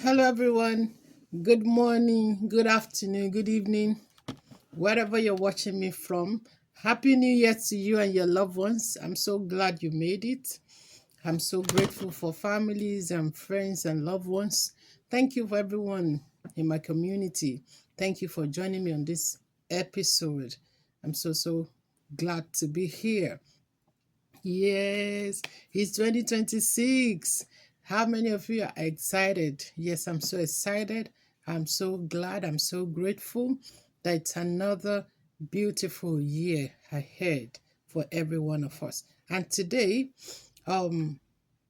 Hello, everyone. Good morning, good afternoon, good evening, wherever you're watching me from. Happy New Year to you and your loved ones. I'm so glad you made it. I'm so grateful for families and friends and loved ones. Thank you for everyone in my community. Thank you for joining me on this episode. I'm so glad to be here. Yes, it's 2026. How many of you are excited? Yes, I'm so excited. I'm so glad. I'm so grateful that it's another beautiful year ahead for every one of us. And today, um,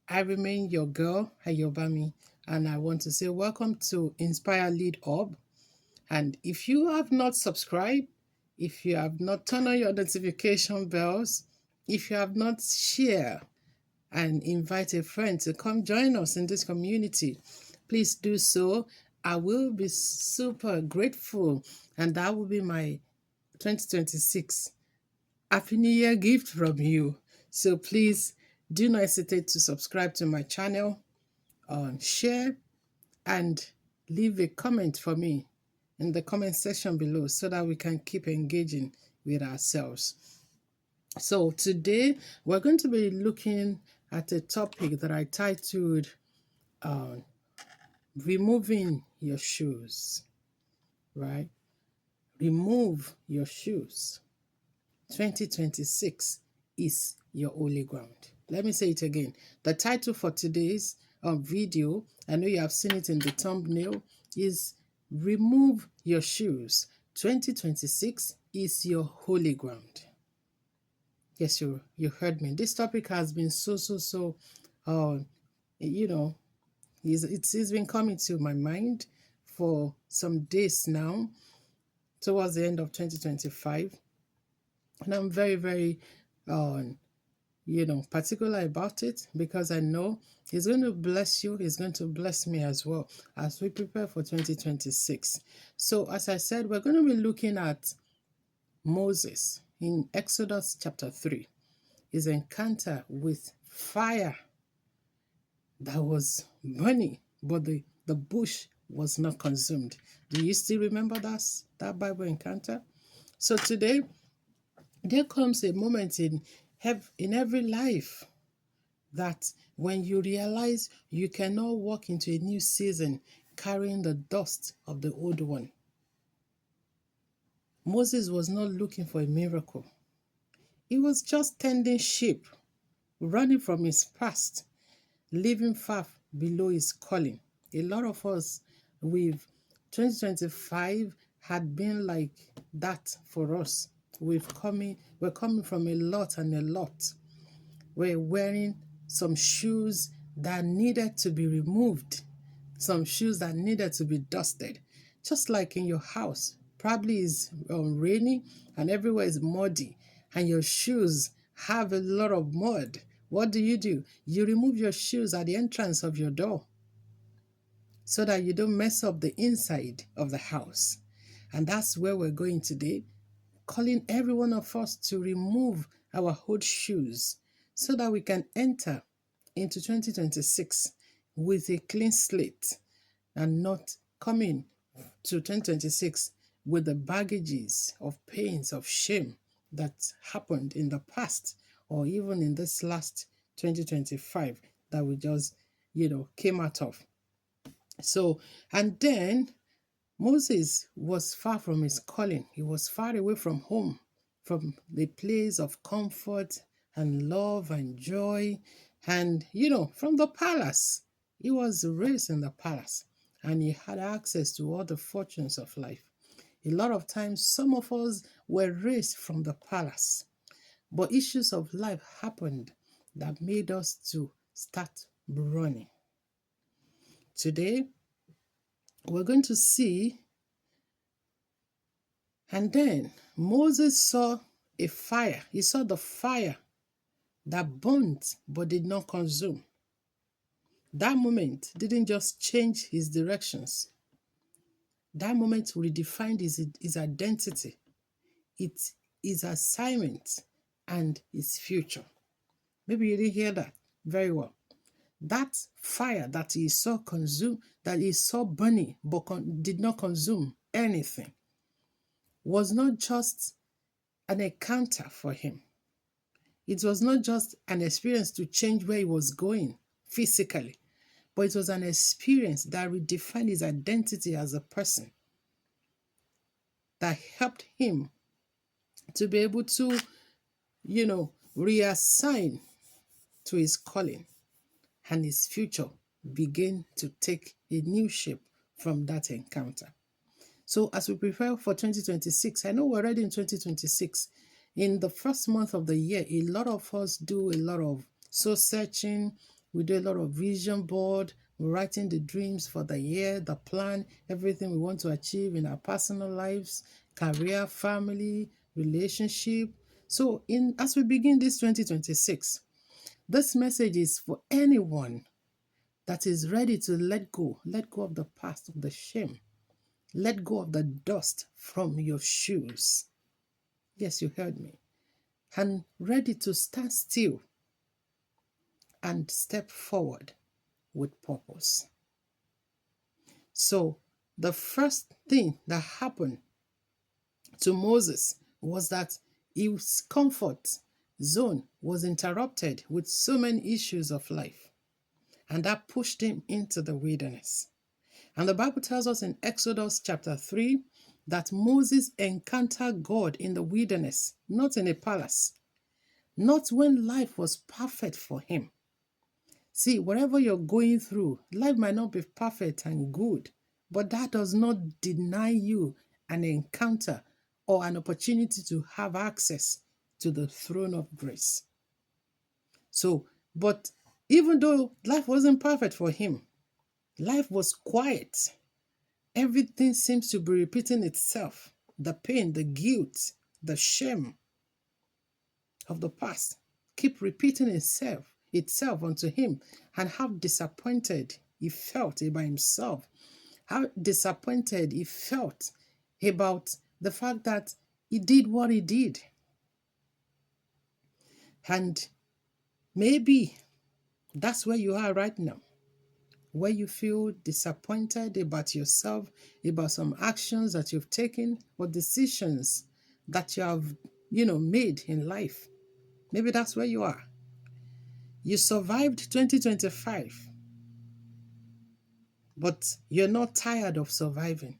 I remain your girl, Ayobami, and I want to say welcome to Inspire Lead Up. And if you have not subscribed, if you have not turned on your notification bells, if you have not shared and invite a friend to come join us in this community, please do so. I will be super grateful, and that will be my 2026 Happy New Year gift from you. So please do not hesitate to subscribe to my channel, share, and leave a comment for me in the comment section below so that we can keep engaging with ourselves. So today we're going to be looking at a topic that I titled uh, removing your shoes, right? Remove your shoes. 2026 is your holy ground. Let me say it again. The title for today's video, I know you have seen it in the thumbnail, is Remove Your Shoes. 2026 is your holy ground. Yes, you heard me. This topic has been so uh, you know, it's been coming to my mind for some days now, towards the end of 2025. And I'm very uh, particular about it because I know He's going to bless you. He's going to bless me as well as we prepare for 2026. So, as I said, we're going to be looking at Moses in Exodus chapter 3, his encounter with fire that was burning, but the bush was not consumed. Do you still remember that Bible encounter? So today, there comes a moment in every life that when you realize you cannot walk into a new season carrying the dust of the old one. Moses was not looking for a miracle. He was just tending sheep, running from his past, living far below his calling. A lot of us with 2025 had been like that for us. We're coming from a lot and a lot. We're wearing some shoes that needed to be removed, some shoes that needed to be dusted. Just like in your house, probably is rainy and everywhere is muddy, and your shoes have a lot of mud. What do? You remove your shoes at the entrance of your door so that you don't mess up the inside of the house. And that's where we're going today, calling every one of us to remove our old shoes so that we can enter into 2026 with a clean slate and not coming to 2026 with the baggages of pains, of shame that happened in the past or even in this last 2025 that we just, came out of. So, and then Moses was far from his calling. He was far away from home, from the place of comfort and love and joy, and, from the palace. He was raised in the palace and he had access to all the fortunes of life. A lot of times, some of us were raised from the palace, but issues of life happened that made us to start running. Today, we're going to see. And then Moses saw a fire. He saw the fire that burnt but did not consume. That moment didn't just change his directions. That moment redefined his identity, his assignment, and his future. Maybe you didn't hear that very well. That fire that he saw consume, that he saw burning, but did not consume anything, was not just an encounter for him. It was not just an experience to change where he was going physically, but it was an experience that redefined his identity as a person, that helped him to be able to, reassign to his calling, and his future began to take a new shape from that encounter. So as we prepare for 2026, I know we're already in 2026. In the first month of the year, a lot of us do a lot of soul searching. We do a lot of vision board, writing the dreams for the year, the plan, everything we want to achieve in our personal lives, career, family, relationship. So as we begin this 2026, this message is for anyone that is ready to let go of the past, of the shame, let go of the dust from your shoes. Yes, you heard me. And ready to stand still and step forward with purpose. So, the first thing that happened to Moses was that his comfort zone was interrupted with so many issues of life. And that pushed him into the wilderness. And the Bible tells us in Exodus chapter 3 that Moses encountered God in the wilderness, not in a palace, not when life was perfect for him. See, whatever you're going through, life might not be perfect and good, but that does not deny you an encounter or an opportunity to have access to the throne of grace. So, but even though life wasn't perfect for him, life was quiet. Everything seems to be repeating itself. The pain, the guilt, the shame of the past keep repeating itself unto him, and how disappointed he felt about himself, how disappointed he felt about the fact that he did what he did. And maybe that's where you are right now, where you feel disappointed about yourself, about some actions that you've taken or decisions that you have, made in life. Maybe that's where you are. You survived 2025, but you're not tired of surviving.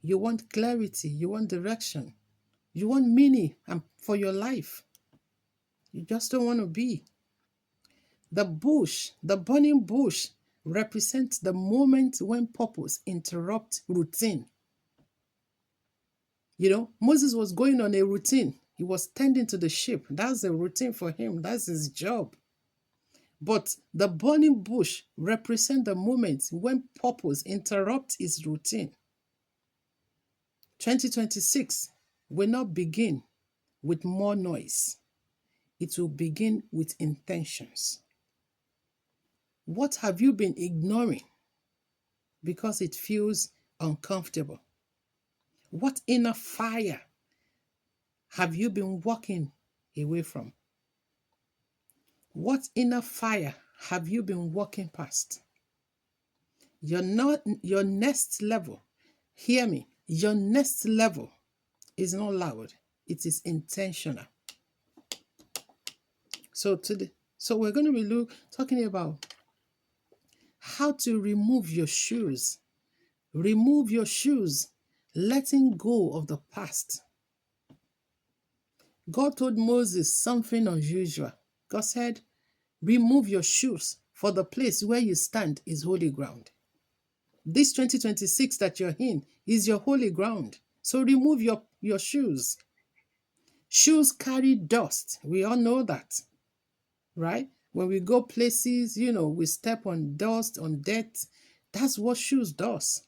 You want clarity, you want direction, you want meaning for your life. You just don't want to be. The bush, the burning bush, represents the moment when purpose interrupts routine. Moses was going on a routine. He was tending to the sheep. That's a routine for him. That's his job. But the burning bush represents the moment when purpose interrupts his routine. 2026 will not begin with more noise. It will begin with intentions. What have you been ignoring because it feels uncomfortable? What inner fire have you been walking away from? What inner fire have you been walking past? Your next level, hear me, your next level is not loud, it is intentional. So we're going to be talking about how to remove your shoes. Remove your shoes, letting go of the past. God told Moses something unusual. God said, remove your shoes, for the place where you stand is holy ground. This 2026 that you're in is your holy ground. So remove your shoes. Shoes carry dust. We all know that, right? When we go places, we step on dust, on dirt. That's what shoes does.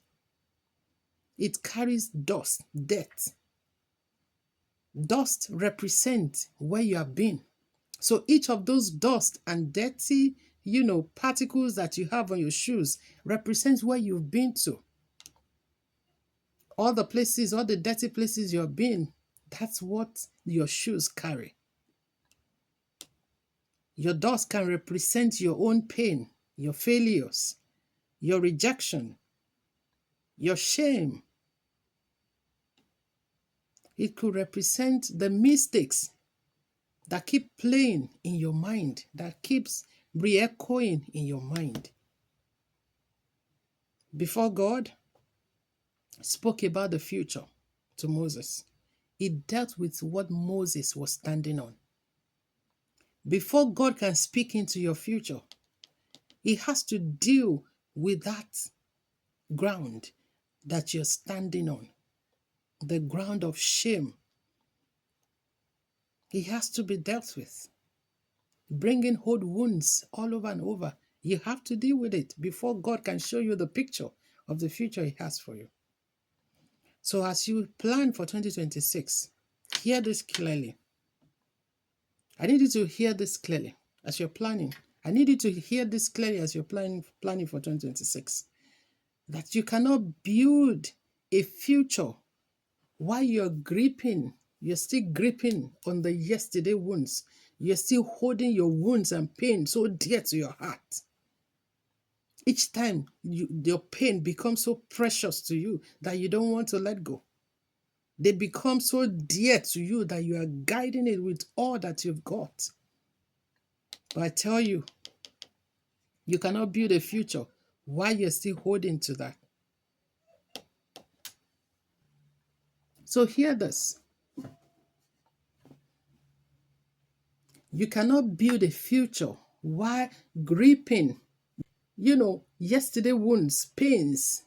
It carries dust, dirt. Dust represents where you have been. So each of those dust and dirty, particles that you have on your shoes represents where you've been to. All the places, all the dirty places you've been, that's what your shoes carry. Your dust can represent your own pain, your failures, your rejection, your shame. It could represent the mistakes that keep playing in your mind, that keeps re-echoing in your mind. Before God spoke about the future to Moses, it dealt with what Moses was standing on. Before God can speak into your future, he has to deal with that ground that you're standing on, the ground of shame. It has to be dealt with. Bringing old wounds all over and over. You have to deal with it before God can show you the picture of the future he has for you. So as you plan for 2026, hear this clearly. I need you to hear this clearly as you're planning. I need you to hear this clearly as you're planning for 2026. That you cannot build a future while you're still gripping on the yesterday wounds. You're still holding your wounds and pain so dear to your heart. Each time your pain becomes so precious to you that you don't want to let go. They become so dear to you that you are guiding it with all that you've got. But I tell you, you cannot build a future while you're still holding to that. So hear this. You cannot build a future while gripping, yesterday wounds, pains,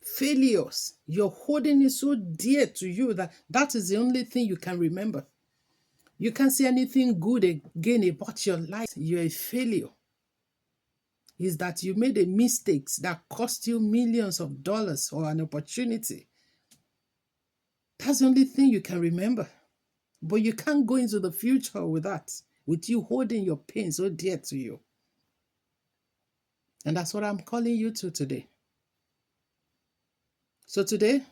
failures. You're holding it so dear to you that is the only thing you can remember. You can't see anything good again about your life. You're a failure. Is that you made a mistake that cost you millions of dollars or an opportunity. That's the only thing you can remember. But you can't go into the future with that, with you holding your pain so dear to you. And that's what I'm calling you to today. So today,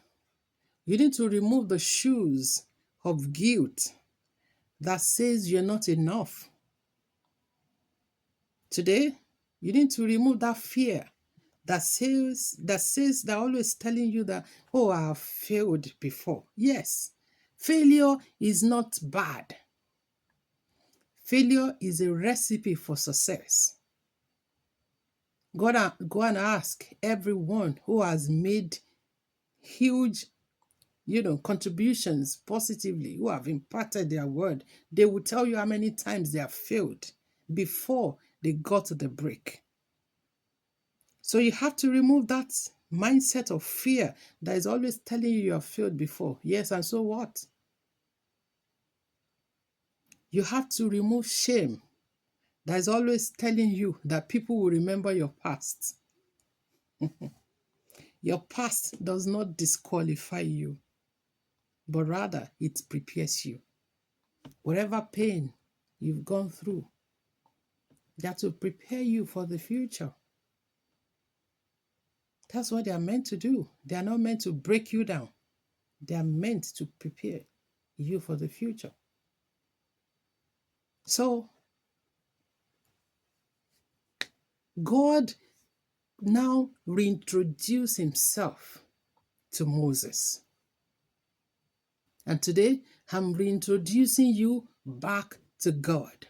you need to remove the shoes of guilt that says you're not enough. Today, you need to remove that fear that always telling you that, oh, I have failed before. Yes, failure is not bad. Failure is a recipe for success. Go and ask everyone who has made huge, contributions positively, who have imparted their word. They will tell you how many times they have failed before they got to the break. So you have to remove that mindset of fear that is always telling you have failed before. Yes, and so what? You have to remove shame that is always telling you that people will remember your past. Your past does not disqualify you, but rather it prepares you. Whatever pain you've gone through, that will prepare you for the future. That's what they are meant to do. They are not meant to break you down. They are meant to prepare you for the future. So, God now reintroduced himself to Moses. And today, I'm reintroducing you back to God.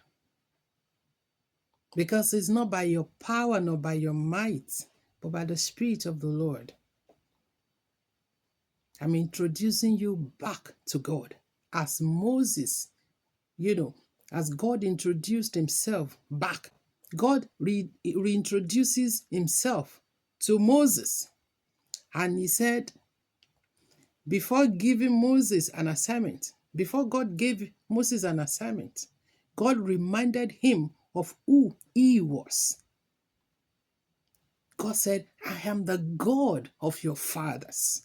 Because it's not by your power nor by your might, but by the Spirit of the Lord. I'm introducing you back to God. As Moses, as God introduced himself back. God reintroduces himself to Moses. And he said, before giving Moses an assignment, before God gave Moses an assignment, God reminded him of who he was. God said, I am the God of your fathers.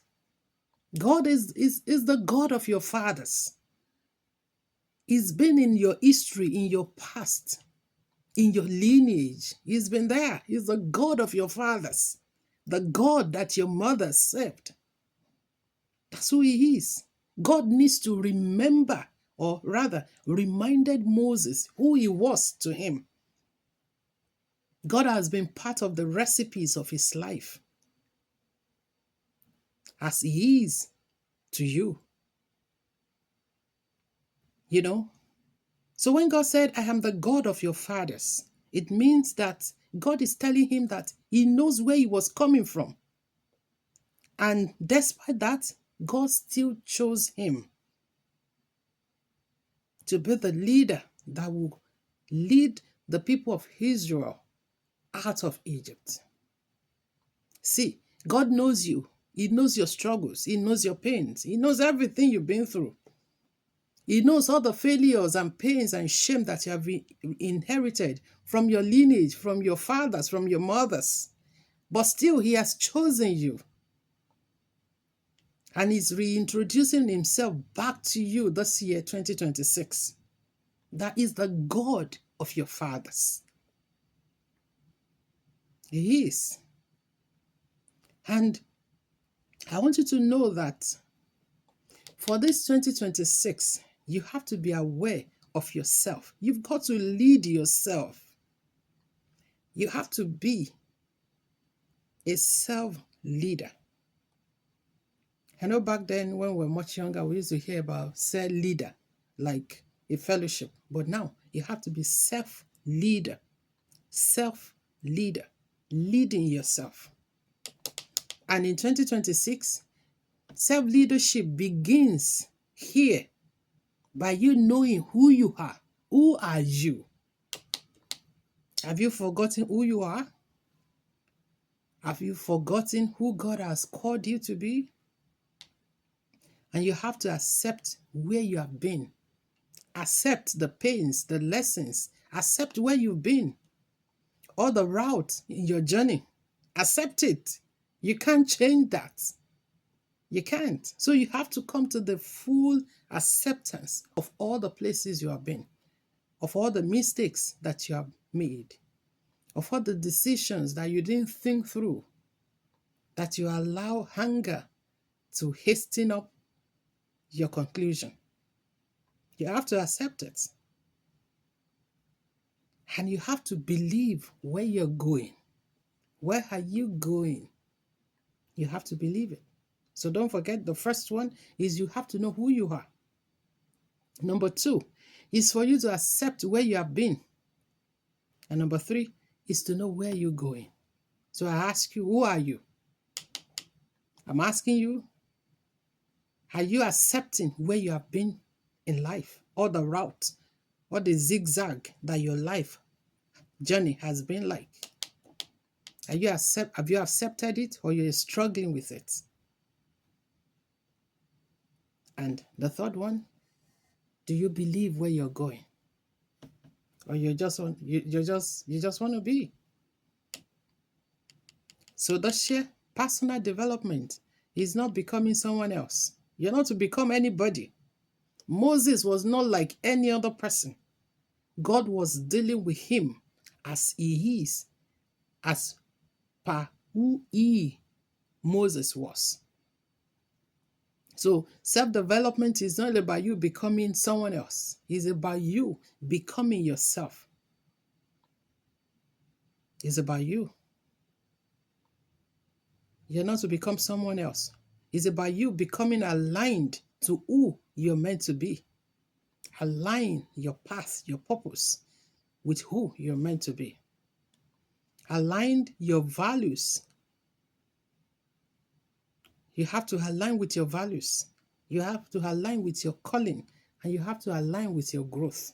God is the God of your fathers. He's been in your history, in your past, in your lineage. He's been there. He's the God of your fathers. The God that your mother served. That's who he is. God needs to remember or rather reminded Moses who he was to him. God has been part of the recipes of his life as he is to you. You know? So when God said, I am the God of your fathers, it means that God is telling him that he knows where he was coming from. And despite that, God still chose him to be the leader that will lead the people of Israel out of Egypt. See, God knows you. He knows your struggles. He knows your pains. He knows everything you've been through. He knows all the failures and pains and shame that you have inherited from your lineage, from your fathers, from your mothers. But still, he has chosen you. And he's reintroducing himself back to you this year, 2026. That is the God of your fathers. He is. And I want you to know that for this 2026, you have to be aware of yourself. You've got to lead yourself. You have to be a self-leader. I know back then when we were much younger, we used to hear about self-leader, like a fellowship. But now you have to be self-leader. Self-leader. Leading yourself. And in 2026, self-leadership begins here by you knowing who you are. Who are you? Have you forgotten who you are? Have you forgotten who God has called you to be? And you have to accept where you have been. Accept the pains, the lessons. Accept where you've been. Or the route in your journey. Accept it. You can't change that. You can't. So you have to come to the full acceptance of all the places you have been, of all the mistakes that you have made, of all the decisions that you didn't think through, that you allow hunger to hasten up your conclusion. You have to accept it. And you have to believe where you're going. Where are you going? You have to believe it. So don't forget, the first one is you have to know who you are. Number 2 is for you to accept where you have been. And number 3 is to know where you're going. So I ask you, who are you? I'm asking you, are you accepting where you have been in life, or the route, or the zigzag that your life journey has been like? Have you accepted it, or you're struggling with it? And the third one, do you believe where you're going, or you just want to be? So this year, personal development is not becoming someone else. You're not to become anybody. Moses was not like any other person. God was dealing with him as he is, as per who Moses was. So self-development is not about you becoming someone else. It's about you becoming yourself. It's about you. You're not to become someone else. It's about you becoming aligned to who you're meant to be. Align your path, your purpose with who you're meant to be. Align your values. You have to align with your values. You have to align with your calling, and you have to align with your growth.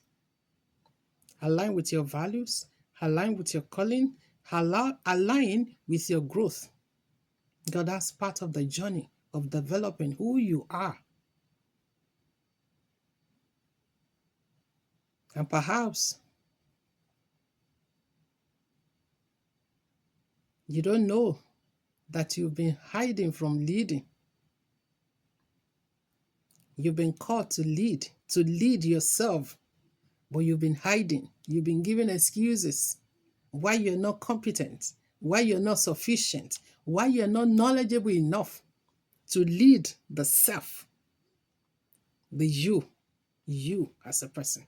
Align with your values, align with your calling, align with your growth. Because that's part of the journey of developing who you are. And perhaps you don't know that you've been hiding from leading. You've been called to lead yourself, but you've been hiding. You've been giving excuses why you're not competent, why you're not sufficient, why you're not knowledgeable enough to lead the self, the you you as a person.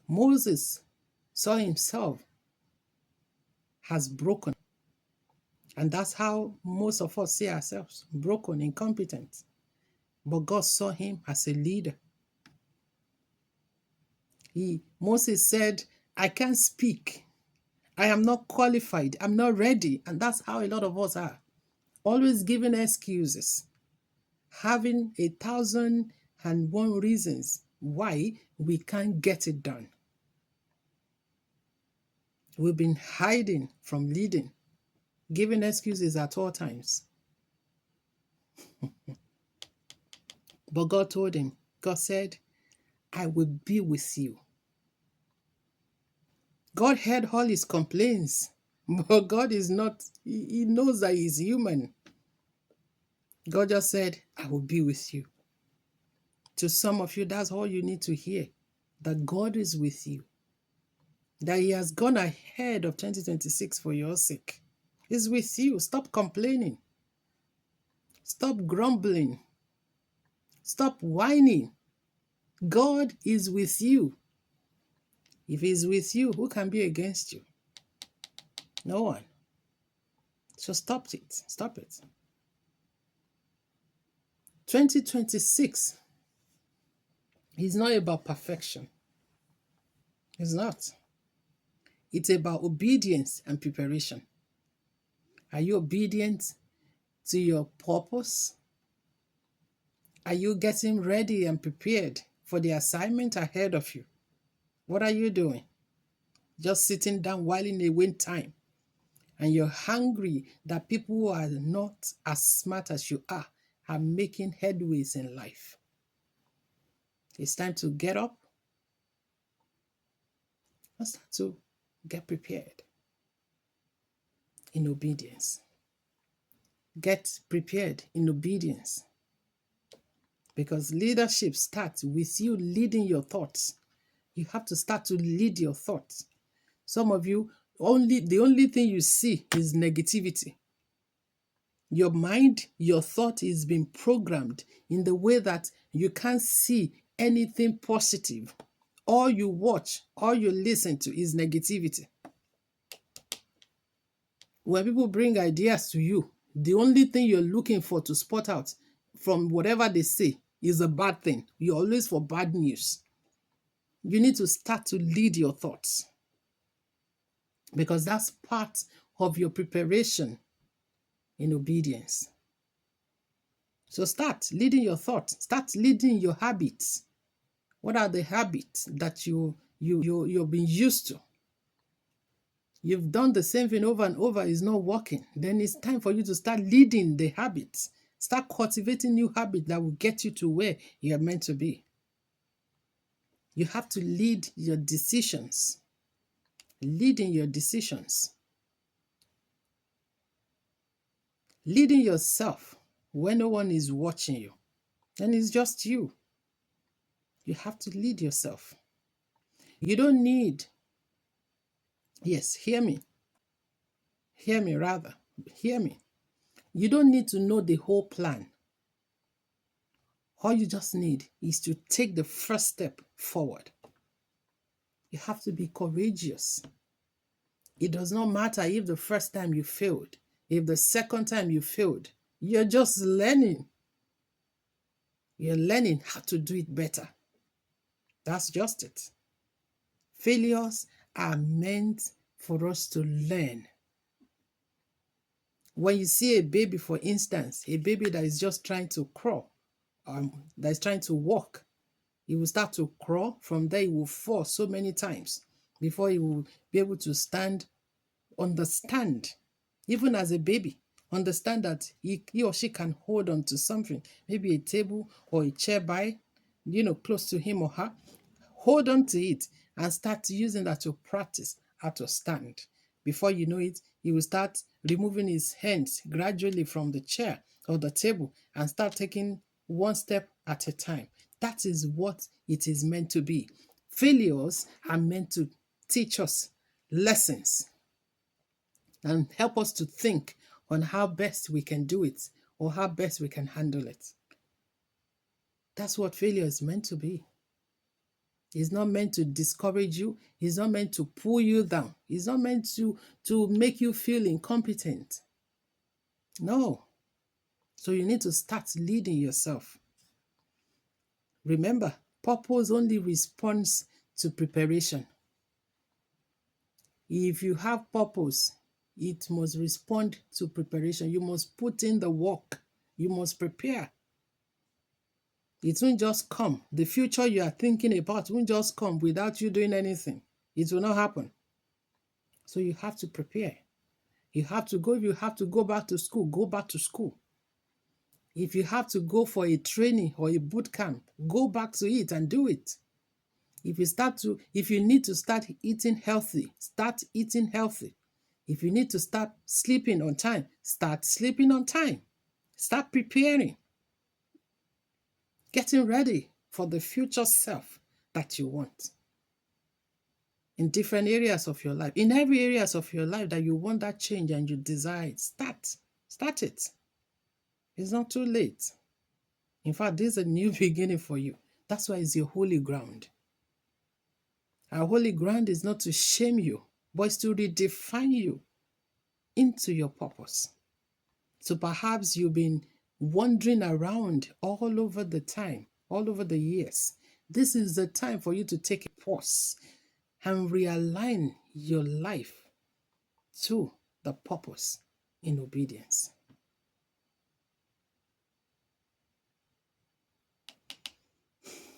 Moses saw himself as broken. And that's how most of us see ourselves, broken, incompetent. But God saw him as a leader. Moses said, I can't speak. I am not qualified. I'm not ready. And that's how a lot of us are. Always giving excuses, having 1,001 reasons why we can't get it done. We've been hiding from leading, giving excuses at all times. But God told him, God said, I will be with you. God heard all his complaints, but God is not, he knows that he's human. God just said, I will be with you. To some of you, that's all you need to hear, that God is with you, that he has gone ahead of 2026 for your sake. He's with you. Stop complaining. Stop grumbling. Stop whining. God is with you. If he's with you, who can be against you? No one. So stop it. Stop it. 2026 is not about perfection. It's not. It's about obedience and preparation. Are you obedient to your purpose? Are you getting ready and prepared for the assignment ahead of you? What are you doing? Just sitting down whiling away time. And you're hungry that people who are not as smart as you are making headways in life. It's time to get up and start to get prepared in obedience. Get prepared in obedience. Because leadership starts with you leading your thoughts. You have to start to lead your thoughts. Some of you, the only thing you see is negativity. Your mind, your thought is being programmed in the way that you can't see anything positive. All you watch, all you listen to is negativity. When people bring ideas to you, the only thing you're looking for to spot out from whatever they say is a bad thing. You're always for bad news. You need to start to lead your thoughts, because that's part of your preparation in obedience. So start leading your thoughts. Start leading your habits. What are the habits that you've been used to? You've done the same thing over and over, it's not working. Then it's time for you to start leading the habits. Start cultivating new habits that will get you to where you're meant to be. You have to lead your decisions. Leading your decisions. Leading yourself when no one is watching you. And it's just you. You have to lead yourself. You don't need, yes, hear me. Hear me rather. Hear me. You don't need to know the whole plan. All you just need is to take the first step forward. You have to be courageous. It does not matter if the first time you failed, if the second time you failed. You're just learning. You're learning how to do it better. That's just it. Failures are meant for us to learn. When you see a baby, for instance, a baby that is just trying to crawl, that is trying to walk, he will start to crawl. From there, he will fall so many times before he will be able to stand, understand, even as a baby, understand that he or she can hold on to something, maybe a table or a chair by, close to him or her. Hold on to it and start using that to practice how to stand. Before you know it, he will start removing his hands gradually from the chair or the table and start taking one step at a time. That is what it is meant to be. Failures are meant to teach us lessons and help us to think on how best we can do it or how best we can handle it. That's what failure is meant to be. It's not meant to discourage you. It's not meant to pull you down. It's not meant to make you feel incompetent. No. So you need to start leading yourself. Remember, purpose only responds to preparation. If you have purpose, it must respond to preparation. You must put in the work. You must prepare. It won't just come. The future you are thinking about won't just come without you doing anything. It will not happen. So you have to prepare. You have to go. If you have to go back to school, go back to school. If you have to go for a training or a boot camp, go back to it and do it. If you need to start eating healthy, start eating healthy. If you need to start sleeping on time, start sleeping on time. Start preparing. Getting ready for the future self that you want. In different areas of your life, in every areas of your life that you want that change and you desire it, start it. It's not too late. In fact, this is a new beginning for you. That's why it's your holy ground. Our holy ground is not to shame you, but it's to redefine you into your purpose. So perhaps you've been wandering around all over the time, all over the years. This is the time for you to take a pause and realign your life to the purpose in obedience.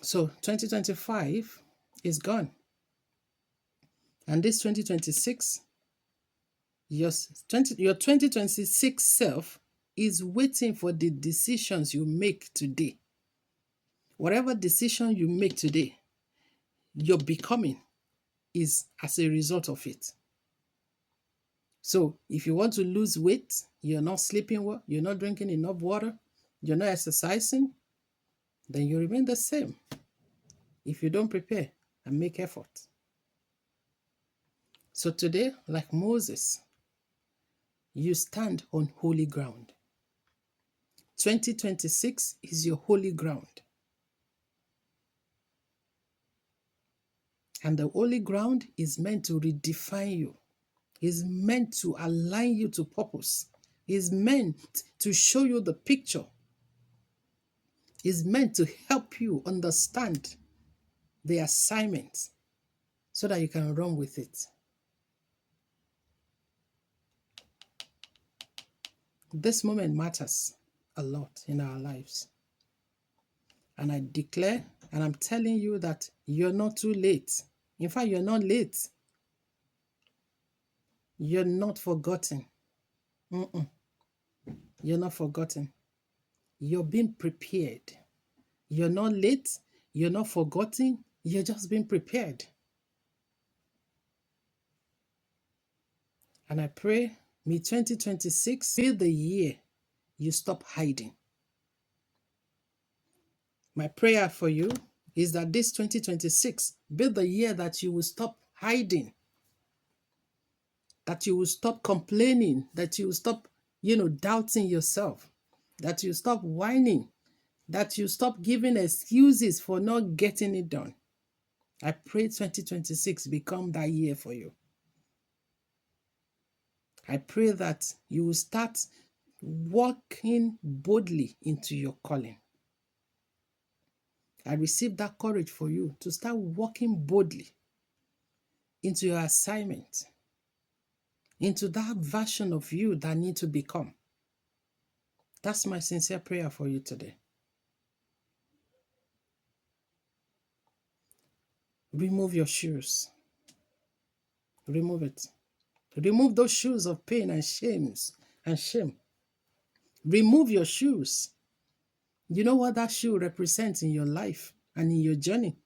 So 2025 is gone. And this 2026, your 2026 self is waiting for the decisions you make today. Whatever decision you make today, your becoming is as a result of it. So if you want to lose weight, you're not sleeping well, you're not drinking enough water, you're not exercising, then you remain the same. If you don't prepare and make effort. So today, like Moses, you stand on holy ground. 2026 is your holy ground. And the holy ground is meant to redefine you. Is meant to align you to purpose. Is meant to show you the picture. Is meant to help you understand the assignment so that you can run with it. This moment matters a lot in our lives. And I declare, and I'm telling you that you're not too late. In fact, you're not late. You're not forgotten. You're not forgotten. You're being prepared. You're not late. You're not forgotten. You're just being prepared. And I pray, may 2026 be the year you stop hiding. My prayer for you is that this 2026 be the year that you will stop hiding, that you will stop complaining, that you will stop, doubting yourself, that you stop whining, that you stop giving excuses for not getting it done. I pray 2026 become that year for you. I pray that you will start walking boldly into your calling. I receive that courage for you to start walking boldly into your assignment, into that version of you that need to become. That's my sincere prayer for you today. Remove your shoes. Remove it. Remove those shoes of pain and shame. Remove your shoes. You know what that shoe represents in your life and in your journey.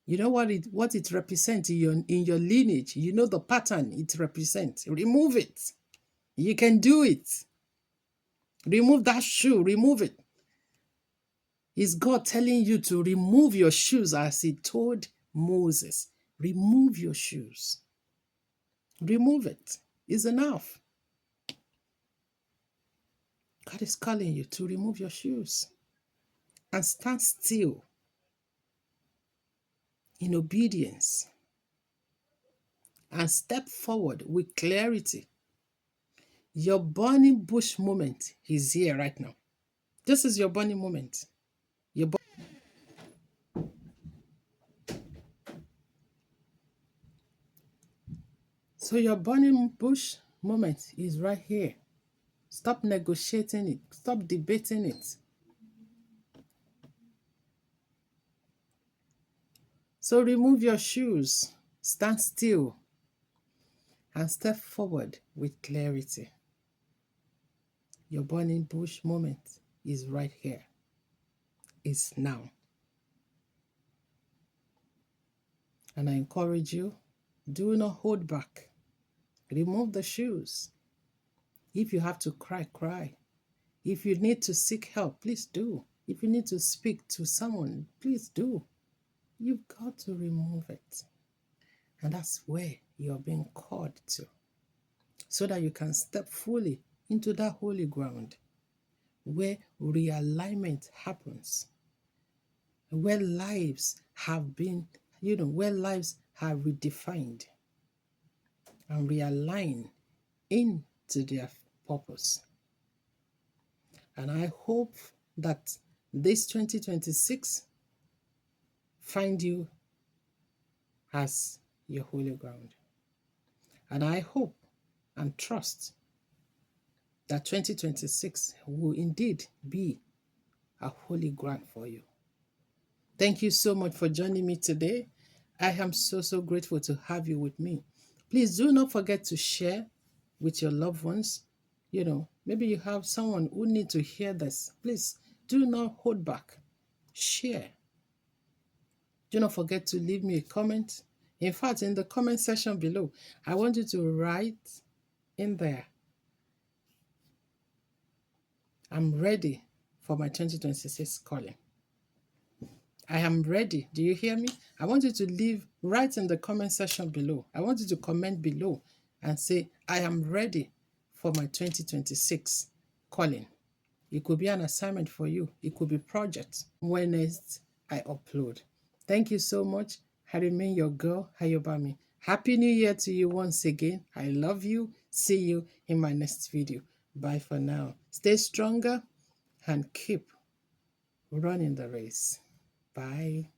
You know what it represents in your lineage. You know the pattern it represents. Remove it. You can do it. Remove that shoe. Remove it. Is God telling you to remove your shoes as he told Moses? Remove your shoes. Remove it. It's enough. God is calling you to remove your shoes and stand still in obedience and step forward with clarity. Your burning bush moment is here right now. This is your burning moment. Your so your burning bush moment is right here. Stop negotiating it. Stop debating it. So remove your shoes, stand still, and step forward with clarity. Your burning bush moment is right here. It's now. And I encourage you, do not hold back. Remove the shoes. If you have to cry, cry. If you need to seek help, please do. If you need to speak to someone, please do. You've got to remove it. And that's where you're being called to, so that you can step fully into that holy ground where realignment happens, where lives have been, where lives have redefined and realign into their purpose. And I hope that this 2026 find you as your holy ground. And I hope and trust that 2026 will indeed be a holy ground for you. Thank you so much for joining me today. I am so grateful to have you with me. Please do not forget to share with your loved ones. Maybe you have someone who needs to hear this. Please do not hold back. Share. Do not forget to leave me a comment. In fact, in the comment section below, I want you to write in there, I'm ready for my 2026 calling. I am ready. Do you hear me? I want you to leave right in the comment section below. I want you to comment below and say, I am ready for my 2026 calling. It could be an assignment for you. It could be project. When next I upload. Thank you so much. I remain your girl, Hayobami. Happy New Year to you once again. I love you. See you in my next video. Bye for now. Stay stronger and keep running the race. Bye.